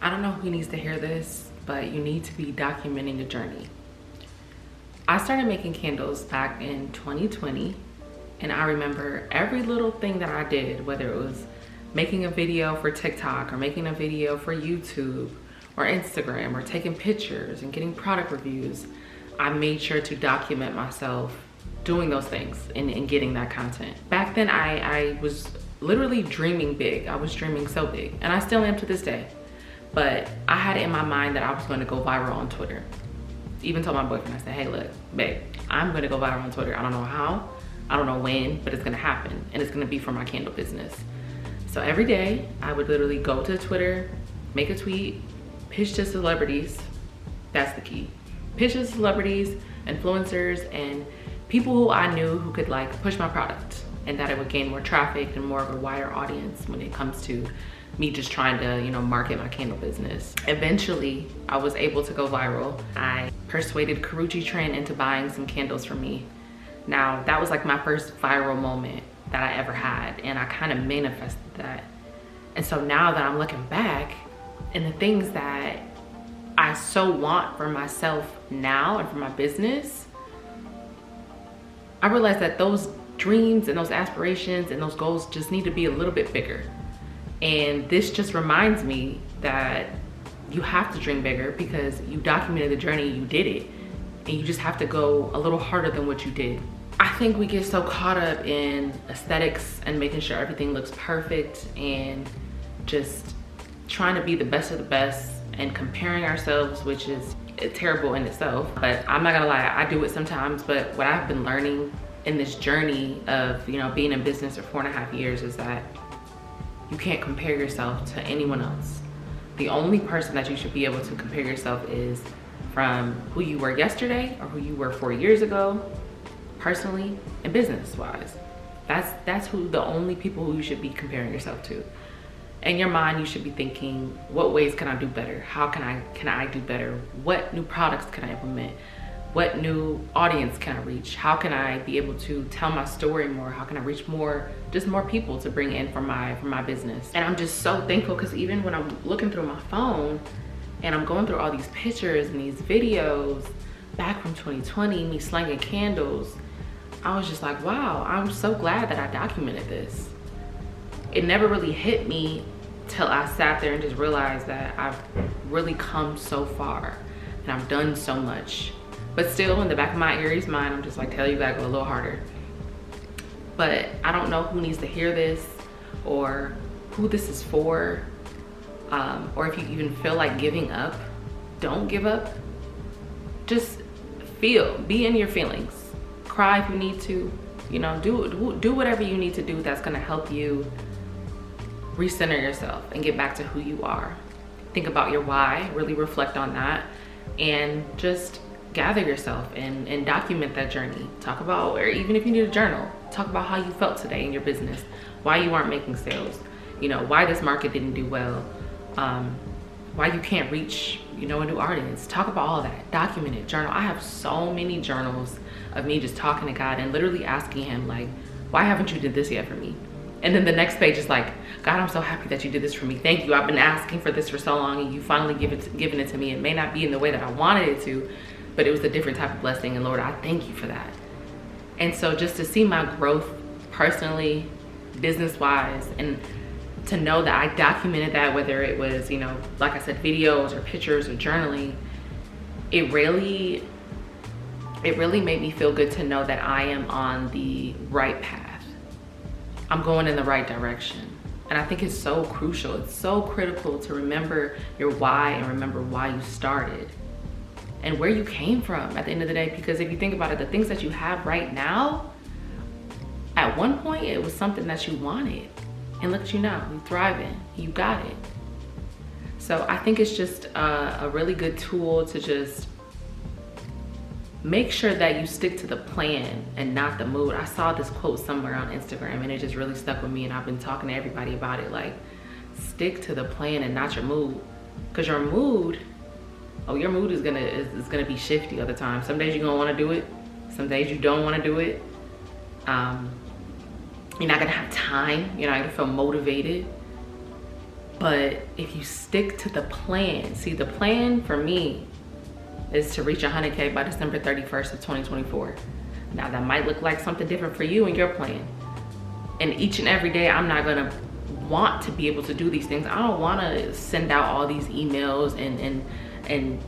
I don't know who needs to hear this, but you need to be documenting the journey. I started making candles back in 2020, and I remember every little thing that I did, whether it was making a video for TikTok or making a video for YouTube or Instagram or taking pictures and getting product reviews. I made sure to document myself doing those things and getting that content. Back then, I was literally dreaming big. I was dreaming so big, and I still am to this day. But I had it in my mind that I was gonna go viral on Twitter. Even told my boyfriend, I said, hey, look, babe, I'm gonna go viral on Twitter. I don't know how, I don't know when, but it's gonna happen. And it's gonna be for my candle business. So every day, I would literally go to Twitter, make a tweet, pitch to celebrities. That's the key. Pitch to celebrities, influencers, and people who I knew who could like push my product, and that it would gain more traffic and more of a wider audience when it comes to me just trying to, you know, market my candle business. Eventually, I was able to go viral. I persuaded Karuchi Trend into buying some candles from me. Now, that was like my first viral moment that I ever had, and I kind of manifested that. And so now that I'm looking back, and the things that I so want for myself now and for my business, I realized that those dreams and those aspirations and those goals just need to be a little bit bigger. And this just reminds me that you have to dream bigger because you documented the journey, you did it, and you just have to go a little harder than what you did. I think we get so caught up in aesthetics and making sure everything looks perfect and just trying to be the best of the best and comparing ourselves, which is terrible in itself. But I'm not gonna lie, I do it sometimes, but what I've been learning in this journey of, you know, being in business for 4.5 years is that you can't compare yourself to anyone else. The only person that you should be able to compare yourself is from who you were yesterday or who you were 4 years ago, personally and business-wise. That's who the only people who you should be comparing yourself to. In your mind, you should be thinking, what ways can I do better? How can I do better? What new products can I implement? What new audience can I reach? How can I be able to tell my story more? How can I reach more people to bring in for my business? And I'm just so thankful because even when I'm looking through my phone and I'm going through all these pictures and these videos back from 2020, me slanging candles, I was just like, wow, I'm so glad that I documented this. It never really hit me till I sat there and just realized that I've really come so far and I've done so much. But still, in the back of my Aries mind, I'm just like, tell you gotta go a little harder. But I don't know who needs to hear this or who this is for, or if you even feel like giving up. Don't give up. Just be in your feelings. Cry if you need to, you know, do whatever you need to do that's gonna help you recenter yourself and get back to who you are. Think about your why, really reflect on that, and just gather yourself and document that journey. Talk about, or even if you need a journal, talk about how you felt today in your business, why you aren't making sales, you know, why this market didn't do well, why you can't reach, you know, a new audience. Talk about all of that, document it, journal. I have so many journals of me just talking to God and literally asking him, like, why haven't you did this yet for me? And then the next page is like, God, I'm so happy that you did this for me. Thank you. I've been asking for this for so long and you finally given it to me. It may not be in the way that I wanted it to, but it was a different type of blessing. And Lord, I thank you for that. And so just to see my growth personally, business-wise, and to know that I documented that, whether it was, you know, like I said, videos or pictures or journaling, it really made me feel good to know that I am on the right path. I'm going in the right direction. And I think it's so crucial, it's so critical to remember your why and remember why you started and where you came from at the end of the day. Because if you think about it, the things that you have right now, at one point it was something that you wanted. And look at you now, you're thriving, you got it. So I think it's just a really good tool to just make sure that you stick to the plan and not the mood. I saw this quote somewhere on Instagram and it just really stuck with me, and I've been talking to everybody about it. Like, stick to the plan and not your mood. Because your mood is gonna be shifty all the time. Some days you're gonna wanna do it, some days you don't wanna do it. You're not gonna have time, you're not gonna feel motivated. But if you stick to the plan, see, the plan for me is to reach 100K by December 31st of 2024. Now that might look like something different for you and your plan. And each and every day, I'm not gonna want to be able to do these things. I don't wanna send out all these emails and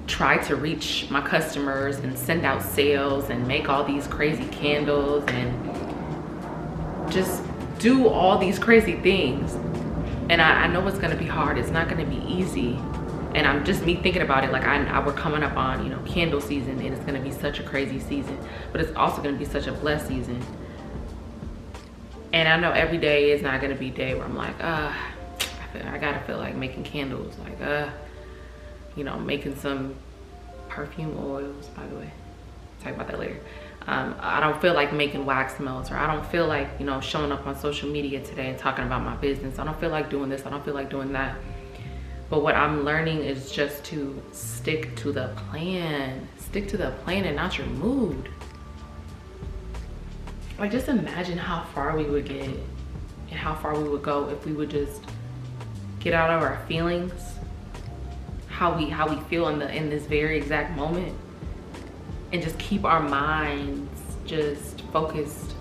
try to reach my customers and send out sales and make all these crazy candles and just do all these crazy things. And I know it's gonna be hard. It's not gonna be easy. And I'm just me thinking about it, like we're coming up on, you know, candle season, and it's gonna be such a crazy season, but it's also gonna be such a blessed season. And I know every day is not gonna be a day where I'm like, I gotta feel like making candles, like, you know, making some perfume oils, by the way. Talk about that later. I don't feel like making wax melts, or I don't feel like, you know, showing up on social media today and talking about my business. I don't feel like doing this. I don't feel like doing that. But what I'm learning is just to stick to the plan. Stick to the plan and not your mood. Like, just imagine how far we would get and how far we would go if we would just get out of our feelings, how we feel in this very exact moment, and just keep our minds just focused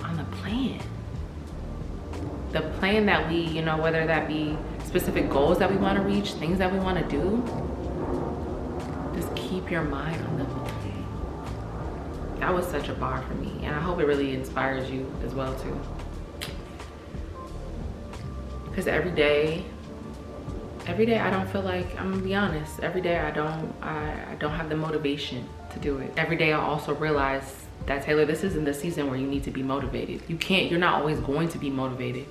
on the plan. The plan that we, you know, whether that be specific goals that we want to reach, things that we want to do, just keep your mind on the plan. That was such a bar for me, and I hope it really inspires you as well too. Because every day I don't feel like, I'm gonna be honest, every day I don't have the motivation to do it. Every day I also realize that, Taylor, this isn't the season where you need to be motivated. You're not always going to be motivated.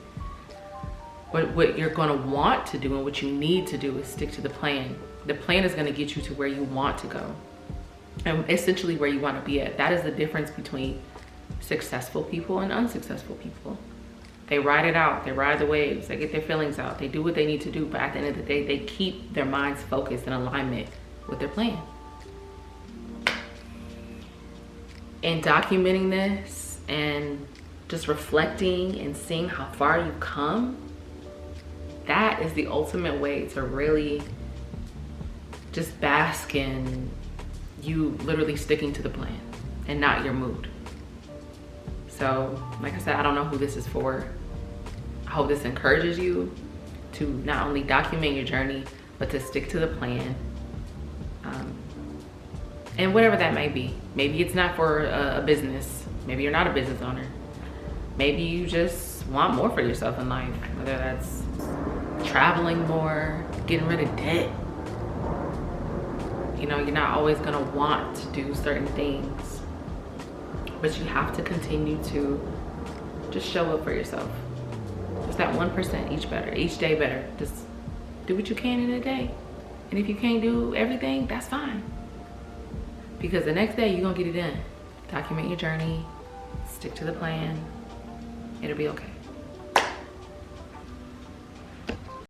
What you're gonna want to do and what you need to do is stick to the plan. The plan is gonna get you to where you want to go, and essentially where you wanna be at. That is the difference between successful people and unsuccessful people. They ride it out, they ride the waves, they get their feelings out, they do what they need to do, but at the end of the day, they keep their minds focused in alignment with their plan. And documenting this and just reflecting and seeing how far you've come, that is the ultimate way to really just bask in you literally sticking to the plan and not your mood. So, like I said, I don't know who this is for. I hope this encourages you to not only document your journey, but to stick to the plan. And whatever that may be. Maybe it's not for a business. Maybe you're not a business owner. Maybe you just want more for yourself in life, whether that's traveling more, getting rid of debt. You know, you're not always gonna want to do certain things, but you have to continue to just show up for yourself. Just that 1% each day better. Just do what you can in a day. And if you can't do everything, that's fine. Because the next day you're gonna get it done. Document your journey, stick to the plan, it'll be okay.